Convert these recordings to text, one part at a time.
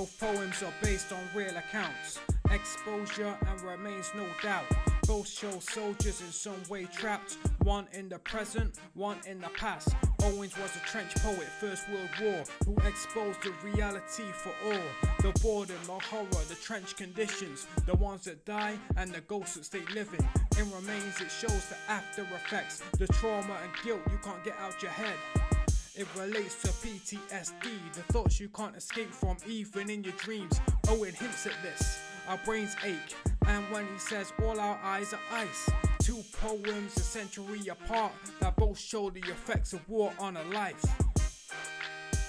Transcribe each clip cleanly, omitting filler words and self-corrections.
Both poems are based on real accounts, exposure and remains no doubt. Both show soldiers in some way trapped, one in the present, one in the past. Owens was a trench poet, First World War, who exposed the reality for all. The boredom, the horror, the trench conditions, the ones that die and the ghosts that stay living. In Remains it shows the after effects, the trauma and guilt you can't get out your head. It relates to PTSD, the thoughts you can't escape from even in your dreams. Owen hints at this, our brains ache, and when he says all our eyes are ice. Two poems a century apart that both show the effects of war on a life.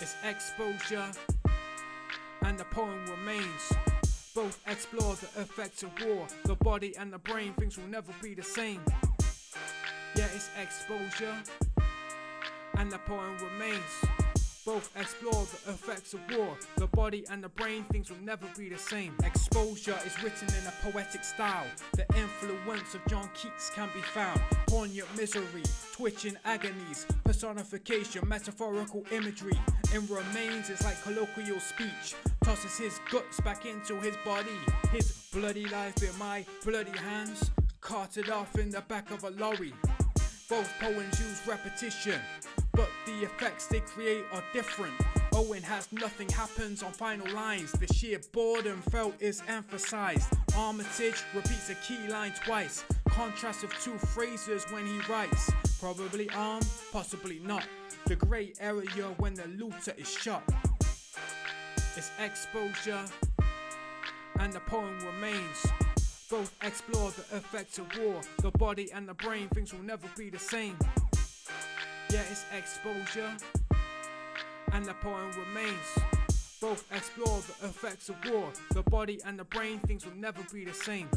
It's exposure and the poem Remains. Both explore the effects of war, the body and the brain, things will never be the same. Yeah, it's exposure and the poem Remains. Both explore the effects of war, the body and the brain, things will never be the same. Exposure is written in a poetic style. The influence of John Keats can be found. Poignant misery, twitching agonies, personification, metaphorical imagery. In Remains it's like colloquial speech, tosses his guts back into his body. His bloody life in my bloody hands, carted off in the back of a lorry. Both poems use repetition, but the effects they create are different. Owen has nothing happens on final lines, the sheer boredom felt is emphasized. Armitage repeats a key line twice, contrast of two phrases when he writes. Probably armed, possibly not, the grey area when the looter is shot. It's exposure and the poem Remains. Both explore the effects of war, the body and the brain, things will never be the same. Yeah, it's exposure and the poem Remains. Both explore the effects of war, the body and the brain, things will never be the same.